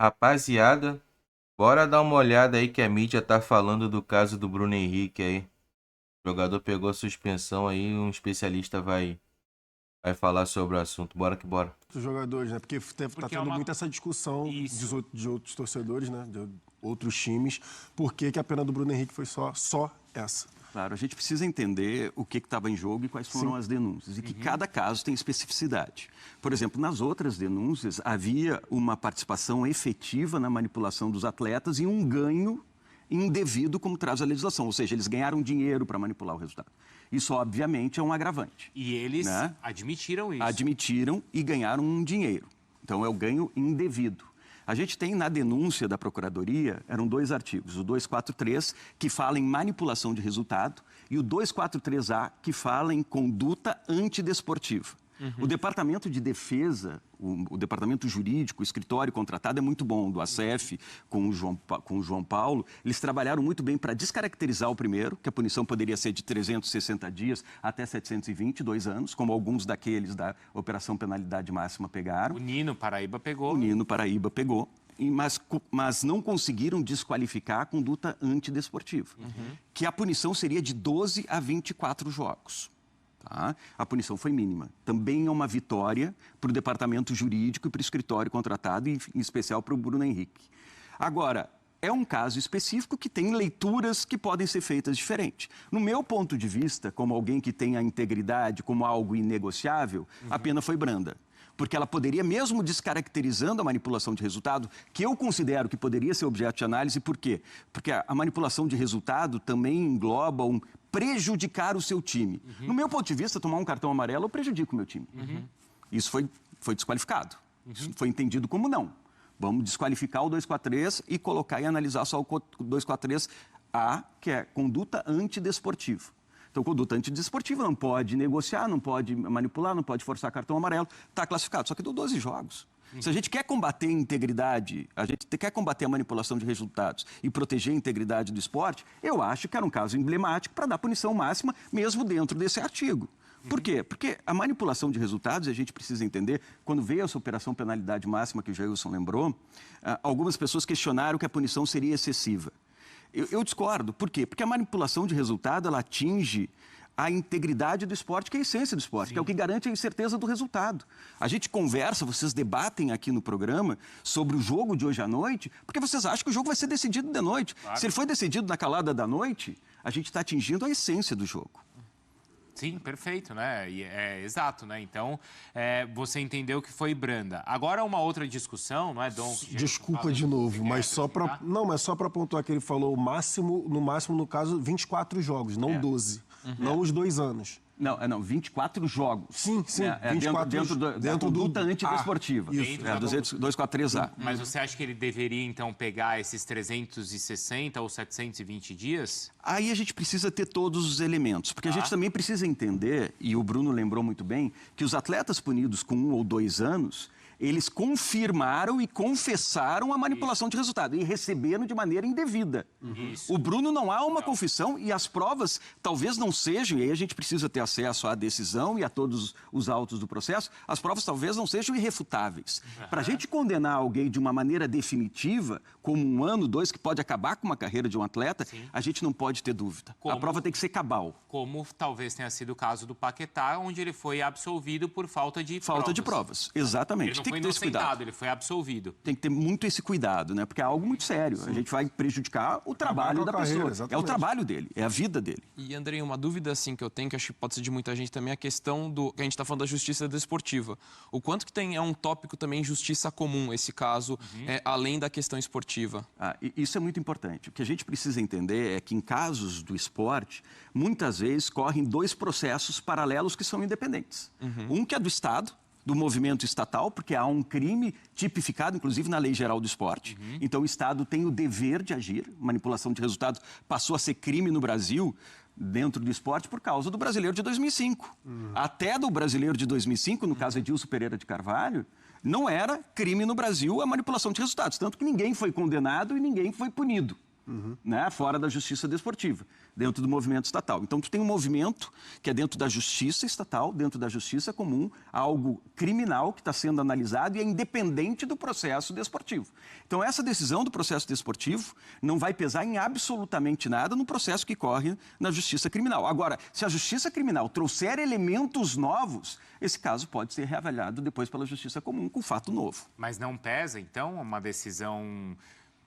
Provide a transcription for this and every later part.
Rapaziada, bora dar uma olhada aí que a mídia tá falando do caso do Bruno Henrique aí. O jogador pegou a suspensão aí, um especialista vai falar sobre o assunto. Bora que bora. Dos jogadores, né? Porque tá Porque é tendo uma... muito essa discussão Isso. de outros torcedores, né? De outros times. Por que que a pena do Bruno Henrique foi só essa? Claro, a gente precisa entender o que estava em jogo e quais foram as denúncias. E que cada caso tem especificidade. Por exemplo, nas outras denúncias, havia uma participação efetiva na manipulação dos atletas e um ganho indevido, como traz a legislação. Ou seja, eles ganharam dinheiro para manipular o resultado. Isso, obviamente, é um agravante. E eles né? admitiram isso. Admitiram e ganharam um dinheiro. Então, é o ganho indevido. A gente tem na denúncia da Procuradoria, eram 2 artigos, o 243, que fala em manipulação de resultado, e o 243A, que fala em conduta antidesportiva. O Departamento de Defesa, o Departamento Jurídico, o escritório contratado é muito bom, do ACF com o João Paulo. Eles trabalharam muito bem para descaracterizar o primeiro, que a punição poderia ser de 360 dias até 720, 2 anos, como alguns daqueles da Operação Penalidade Máxima pegaram. O Nino Paraíba pegou. O Nino Paraíba pegou. Mas não conseguiram desqualificar a conduta antidesportiva, que a punição seria de 12 a 24 jogos. Tá? A punição foi mínima. Também é uma vitória para o departamento jurídico e para o escritório contratado, e em especial para o Bruno Henrique. Agora, é um caso específico que tem leituras que podem ser feitas diferente. No meu ponto de vista, como alguém que tem a integridade como algo inegociável, a pena foi branda. Porque ela poderia, mesmo descaracterizando a manipulação de resultado, que eu considero que poderia ser objeto de análise, por quê? Porque a manipulação de resultado também engloba prejudicar o seu time. No meu ponto de vista, tomar um cartão amarelo, eu prejudico o meu time. Isso foi desqualificado. Isso foi entendido como não. Vamos desqualificar o 243 e colocar e analisar só o 243A, que é conduta antidesportiva. Então, conduta antidesportiva não pode negociar, não pode manipular, não pode forçar cartão amarelo, está classificado. Só que deu 12 jogos. Se a gente quer combater a integridade, a gente quer combater a manipulação de resultados e proteger a integridade do esporte, eu acho que era um caso emblemático para dar punição máxima, mesmo dentro desse artigo. Por quê? Porque a manipulação de resultados, a gente precisa entender, quando veio essa operação penalidade máxima que o Jailson lembrou, algumas pessoas questionaram que a punição seria excessiva. Eu discordo. Por quê? Porque a manipulação de resultado, ela atinge a integridade do esporte, que é a essência do esporte, que é o que garante a incerteza do resultado. A gente conversa, vocês debatem aqui no programa sobre o jogo de hoje à noite, porque vocês acham que o jogo vai ser decidido de noite. Claro. Se ele foi decidido na calada da noite, a gente está atingindo a essência do jogo. Sim, perfeito, né? Exato, né? Então, você entendeu que foi branda. Agora, uma outra discussão, não é, Dom? Desculpa de novo, mas só para... Não, mas só para pontuar que ele falou no máximo, no caso, 24 jogos, não 12. Não os 2 anos. Não, 24 jogos. Sim. 24 dentro da conduta antidesportiva. Isso. 243A. Mas você acha que ele deveria, então, pegar esses 360 ou 720 dias? Aí a gente precisa ter todos os elementos, porque a gente também precisa entender, e o Bruno lembrou muito bem, que os atletas punidos com 1 ou 2 anos, eles confirmaram e confessaram a manipulação de resultado e receberam de maneira indevida. O Bruno não há uma confissão e as provas talvez não sejam, e aí a gente precisa ter acesso à decisão e a todos os autos do processo, as provas talvez não sejam irrefutáveis. Para a gente condenar alguém de uma maneira definitiva, como 1 ano, 2, que pode acabar com uma carreira de um atleta, a gente não pode ter dúvida. A prova tem que ser cabal. Como talvez tenha sido o caso do Paquetá, onde ele foi absolvido por falta de provas. Falta de provas, exatamente. Ele não foi inocentado, ele foi absolvido. Tem que ter muito esse cuidado, né? Porque é algo muito sério. A gente vai prejudicar o trabalho da pessoa. É o trabalho dele, é a vida dele. E, Andrei, uma dúvida assim que eu tenho, que acho que pode ser de muita gente também, é a questão do que a gente está falando da justiça desportiva. O quanto que é um tópico também justiça comum, esse caso, além da questão esportiva? Isso é muito importante. O que a gente precisa entender é que em casos do esporte, muitas vezes correm 2 processos paralelos que são independentes. Um que é do Estado, do movimento estatal, porque há um crime tipificado, inclusive, na Lei Geral do Esporte. Então, o Estado tem o dever de agir. Manipulação de resultados passou a ser crime no Brasil, dentro do esporte, por causa do Brasileiro de 2005. Até do Brasileiro de 2005, no caso Edilson Pereira de Carvalho, não era crime no Brasil a manipulação de resultados. Tanto que ninguém foi condenado e ninguém foi punido. né, fora da justiça desportiva, dentro do movimento estatal. Então, tu tem um movimento que é dentro da justiça estatal, dentro da justiça comum, algo criminal que está sendo analisado e é independente do processo desportivo. Então, essa decisão do processo desportivo não vai pesar em absolutamente nada no processo que corre na justiça criminal. Agora, se a justiça criminal trouxer elementos novos, esse caso pode ser reavaliado depois pela justiça comum com fato novo. Mas não pesa, então, uma decisão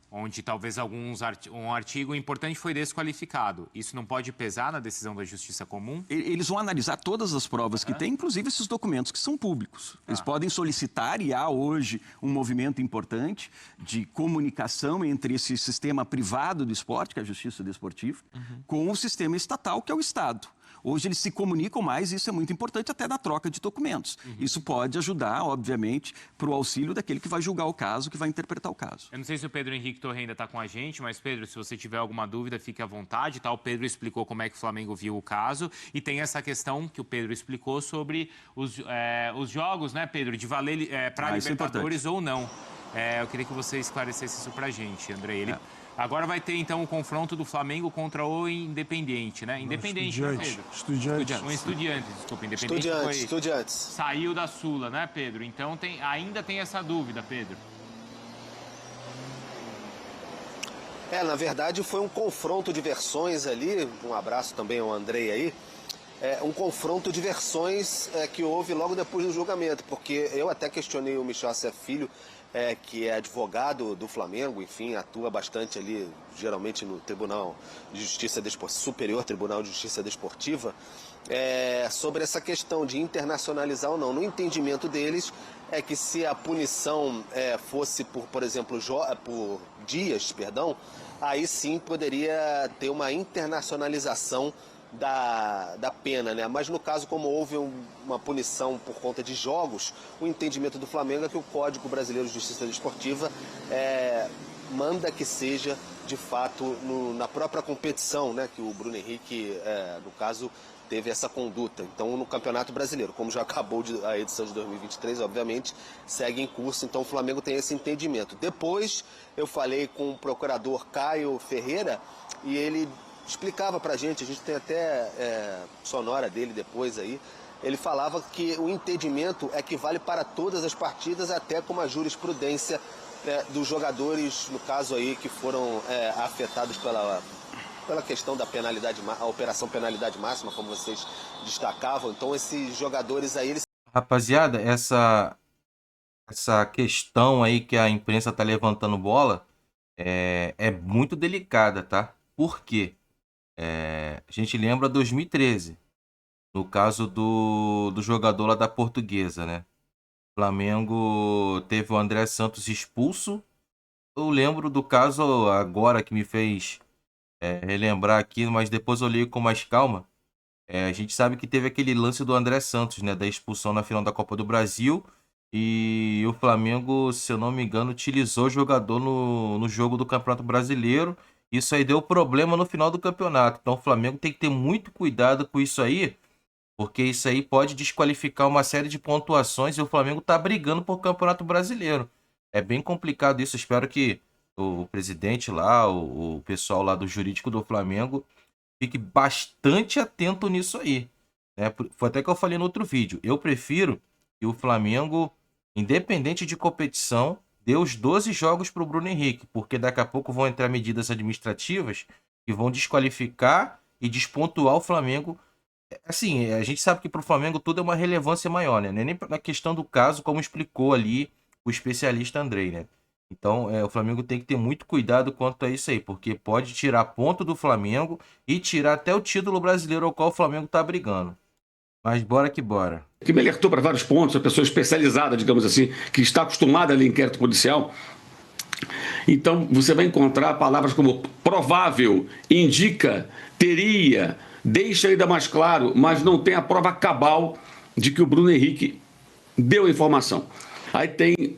onde talvez um artigo importante foi desqualificado. Isso não pode pesar na decisão da Justiça Comum? Eles vão analisar todas as provas que tem, inclusive esses documentos que são públicos. Eles podem solicitar, e há hoje um movimento importante de comunicação entre esse sistema privado do esporte, que é a Justiça Desportiva, com o sistema estatal, que é o Estado. Hoje eles se comunicam mais, e isso é muito importante até na troca de documentos. Isso pode ajudar, obviamente, para o auxílio daquele que vai julgar o caso, que vai interpretar o caso. Eu não sei se o Pedro Henrique Torre ainda está com a gente, mas, Pedro, se você tiver alguma dúvida, fique à vontade. Tá? O Pedro explicou como é que o Flamengo viu o caso. E tem essa questão que o Pedro explicou sobre os jogos, né, Pedro, de valer para Libertadores ou não. Eu queria que você esclarecesse isso para a gente, André. Agora vai ter, então, o confronto do Flamengo contra o Independiente, né? Independente, né, Pedro? Estudiantes. Um Estudiantes, desculpa. Independente Estudiantes. Saiu da Sula, né, Pedro? Então ainda tem essa dúvida, Pedro. Na verdade foi um confronto de versões ali, um abraço também ao Andrei aí, um confronto de versões que houve logo depois do julgamento, porque eu até questionei o Michel Assef Filho, que é advogado do Flamengo, enfim, atua bastante ali, geralmente no Tribunal de Justiça Desportiva, Superior Tribunal de Justiça Desportiva, sobre essa questão de internacionalizar ou não. No entendimento deles, é que se a punição fosse por exemplo, por dias, aí sim poderia ter uma internacionalização da pena, né? Mas no caso, como houve uma punição por conta de jogos, o entendimento do Flamengo é que o Código Brasileiro de Justiça Desportiva manda que seja, de fato, na própria competição, né? Que o Bruno Henrique, no caso, teve essa conduta. Então, no Campeonato Brasileiro, como já acabou a edição de 2023, obviamente, segue em curso, então o Flamengo tem esse entendimento. Depois, eu falei com o procurador Caio Ferreira e ele explicava pra gente, a gente tem até sonora dele depois aí, ele falava que o entendimento é que vale para todas as partidas, até com uma jurisprudência dos jogadores, no caso aí, que foram afetados pela questão da penalidade, a operação penalidade máxima, como vocês destacavam. Então esses jogadores aí, eles... Rapaziada, essa questão aí que a imprensa tá levantando bola é muito delicada, tá? Por quê? A gente lembra 2013, no caso do jogador lá da Portuguesa, né? O Flamengo teve o André Santos expulso. Eu lembro do caso agora que me fez relembrar aqui, mas depois eu li com mais calma. A gente sabe que teve aquele lance do André Santos, né? Da expulsão na final da Copa do Brasil. E o Flamengo, se eu não me engano, utilizou o jogador no jogo do Campeonato Brasileiro. Isso aí deu problema no final do campeonato. Então o Flamengo tem que ter muito cuidado com isso aí, porque isso aí pode desqualificar uma série de pontuações e o Flamengo tá brigando por Campeonato Brasileiro. É bem complicado isso. Espero que o presidente lá, o pessoal lá do jurídico do Flamengo, fique bastante atento nisso aí, né? Foi até que eu falei no outro vídeo. Eu prefiro que o Flamengo, independente de competição, deu os 12 jogos para o Bruno Henrique, porque daqui a pouco vão entrar medidas administrativas que vão desqualificar e despontuar o Flamengo. Assim, a gente sabe que para o Flamengo tudo é uma relevância maior, né? Nem na questão do caso, como explicou ali o especialista Andrei, né? Então, o Flamengo tem que ter muito cuidado quanto a isso aí, porque pode tirar ponto do Flamengo e tirar até o título brasileiro ao qual o Flamengo está brigando. Mas bora que bora. Que me alertou para vários pontos, a pessoa especializada, digamos assim, que está acostumada a ler inquérito policial. Então, você vai encontrar palavras como provável, indica, teria, deixa ainda mais claro, mas não tem a prova cabal de que o Bruno Henrique deu a informação. Aí tem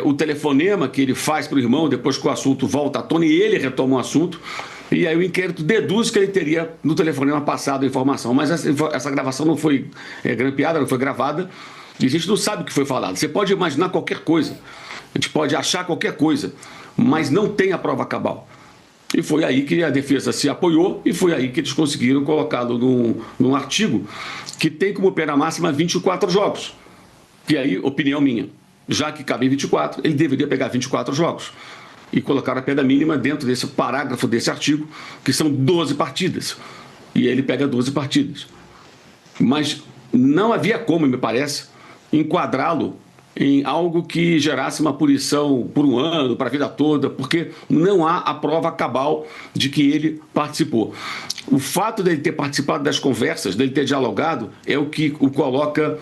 o telefonema que ele faz para o irmão, depois que o assunto volta à tona e ele retoma o assunto. E aí o inquérito deduz que ele teria no telefonema passado a informação. Mas essa gravação não foi grampeada, não foi gravada. E a gente não sabe o que foi falado. Você pode imaginar qualquer coisa. A gente pode achar qualquer coisa. Mas não tem a prova cabal. E foi aí que a defesa se apoiou e foi aí que eles conseguiram colocá-lo num artigo que tem como pena máxima 24 jogos. Que aí, opinião minha, já que cabe 24, ele deveria pegar 24 jogos. E colocar a pena mínima dentro desse parágrafo desse artigo, que são 12 partidas. E ele pega 12 partidas. Mas não havia como, me parece, enquadrá-lo em algo que gerasse uma punição por um ano, para a vida toda, porque não há a prova cabal de que ele participou. O fato dele ter participado das conversas, dele ter dialogado, é o que o coloca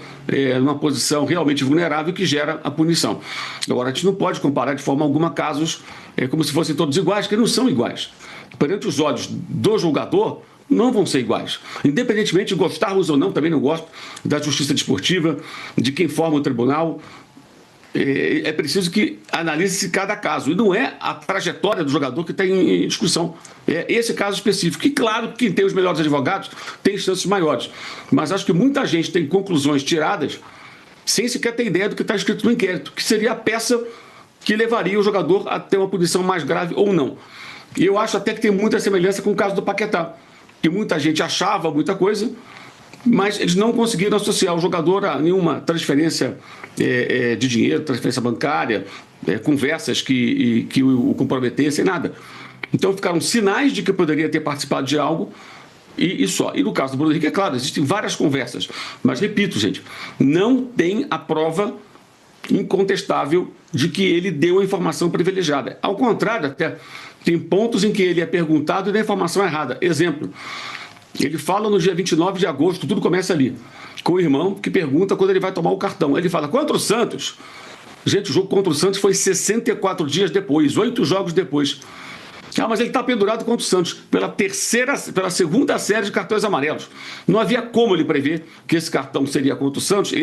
numa posição realmente vulnerável que gera a punição. Agora, a gente não pode comparar de forma alguma casos como se fossem todos iguais, que não são iguais. Perante os olhos do julgador, não vão ser iguais. Independentemente de gostarmos ou não, também não gosto da justiça desportiva, de quem forma o tribunal. É preciso que analise-se cada caso. E não é a trajetória do jogador que está em discussão. É esse caso específico. E claro que quem tem os melhores advogados tem chances maiores. Mas acho que muita gente tem conclusões tiradas sem sequer ter ideia do que está escrito no inquérito, que seria a peça que levaria o jogador a ter uma punição mais grave ou não. E eu acho até que tem muita semelhança com o caso do Paquetá, que muita gente achava muita coisa, mas eles não conseguiram associar o jogador a nenhuma transferência de dinheiro, transferência bancária, conversas que o comprometessem, nada. Então ficaram sinais de que poderia ter participado de algo e só. E no caso do Bruno Henrique, é claro, existem várias conversas, mas repito, gente, não tem a prova incontestável de que ele deu a informação privilegiada. Ao contrário, até tem pontos em que ele é perguntado e dá a informação errada. Exemplo, ele fala no dia 29 de agosto, tudo começa ali, com o irmão que pergunta quando ele vai tomar o cartão. Ele fala, contra o Santos. Gente, o jogo contra o Santos foi 64 dias depois, 8 jogos depois. Ah, mas ele está pendurado contra o Santos pela segunda série de cartões amarelos. Não havia como ele prever que esse cartão seria contra o Santos,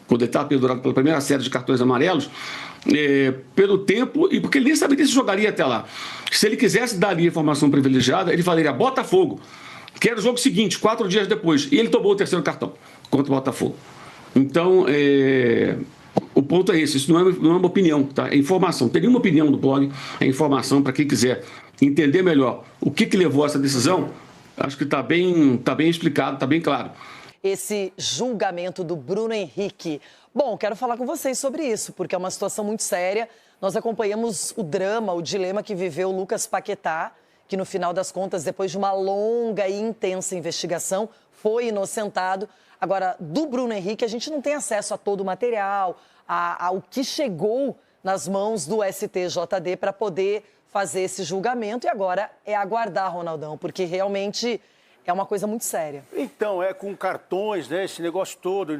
quando ele estava pendurado pela primeira série de cartões amarelos, pelo tempo e porque ele nem saberia se jogaria até lá. Se ele quisesse dar ali a informação privilegiada, ele falaria Botafogo, que era o jogo seguinte, 4 dias depois, e ele tomou o terceiro cartão contra o Botafogo. Então, o ponto é esse, isso não é uma opinião, tá? É informação. Tem nenhuma opinião do blog, é informação para quem quiser entender melhor o que levou a essa decisão. Acho que está bem explicado, está bem claro. Esse julgamento do Bruno Henrique. Bom, quero falar com vocês sobre isso, porque é uma situação muito séria. Nós acompanhamos o drama, o dilema que viveu o Lucas Paquetá, que no final das contas, depois de uma longa e intensa investigação, foi inocentado. Agora, do Bruno Henrique, a gente não tem acesso a todo o material, ao que chegou nas mãos do STJD para poder fazer esse julgamento. E agora é aguardar, Ronaldão, porque realmente é uma coisa muito séria. Então, com cartões, né, esse negócio todo,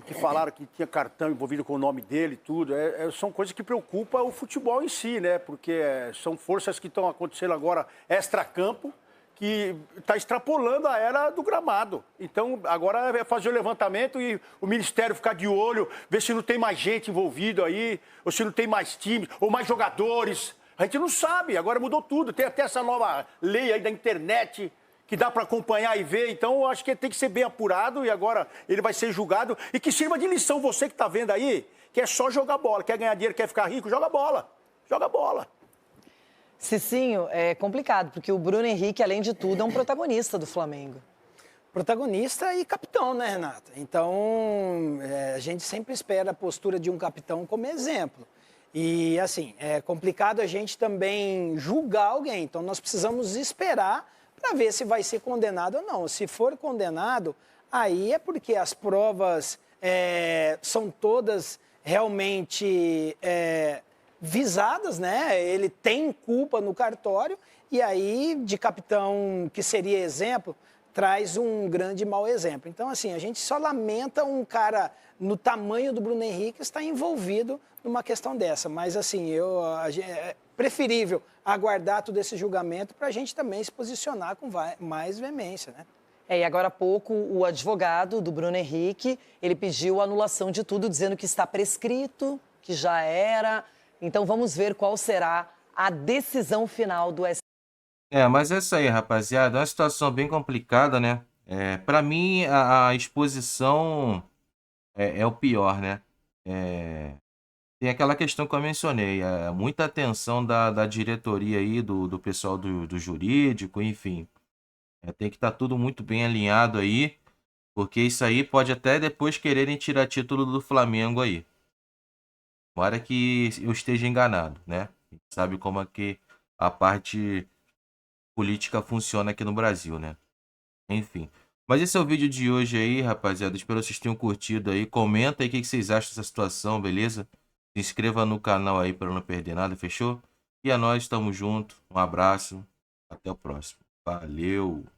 que falaram que tinha cartão envolvido com o nome dele e tudo, são coisas que preocupam o futebol em si, né, porque são forças que estão acontecendo agora extracampo, que está extrapolando a era do gramado. Então, agora é fazer o levantamento e o Ministério ficar de olho, ver se não tem mais gente envolvida aí, ou se não tem mais times, ou mais jogadores. A gente não sabe, agora mudou tudo. Tem até essa nova lei aí da internet que dá para acompanhar e ver. Então, eu acho que tem que ser bem apurado e agora ele vai ser julgado. E que sirva de lição você que está vendo aí, que é só jogar bola. Quer ganhar dinheiro, quer ficar rico, joga bola. Joga bola. Cicinho, é complicado, porque o Bruno Henrique, além de tudo, é um protagonista do Flamengo. Protagonista e capitão, né, Renata? Então, a gente sempre espera a postura de um capitão como exemplo. E, assim, é complicado a gente também julgar alguém. Então, nós precisamos esperar para ver se vai ser condenado ou não. Se for condenado, aí é porque as provas são todas realmente visadas, né? Ele tem culpa no cartório e aí, de capitão que seria exemplo, traz um grande mau exemplo. Então, assim, a gente só lamenta um cara no tamanho do Bruno Henrique estar envolvido numa questão dessa. Mas, assim, é preferível aguardar todo esse julgamento para a gente também se posicionar com mais veemência, né? E agora há pouco, o advogado do Bruno Henrique, ele pediu a anulação de tudo, dizendo que está prescrito, que já era. Então, vamos ver qual será a decisão final do STF. Mas é isso aí, rapaziada. É uma situação bem complicada, né? Para mim, a exposição é o pior, né? tem aquela questão que eu mencionei, muita atenção da diretoria aí, do pessoal do jurídico, enfim. Tem que estar tudo muito bem alinhado aí, porque isso aí pode até depois quererem tirar título do Flamengo aí. Tomara que eu esteja enganado, né? A gente sabe como é que a parte política funciona aqui no Brasil, né? Enfim. Mas esse é o vídeo de hoje aí, rapaziada. Espero que vocês tenham curtido aí. Comenta aí o que vocês acham dessa situação, beleza? Se inscreva no canal aí para não perder nada, fechou? E a nós, tamo junto. Um abraço. Até o próximo. Valeu!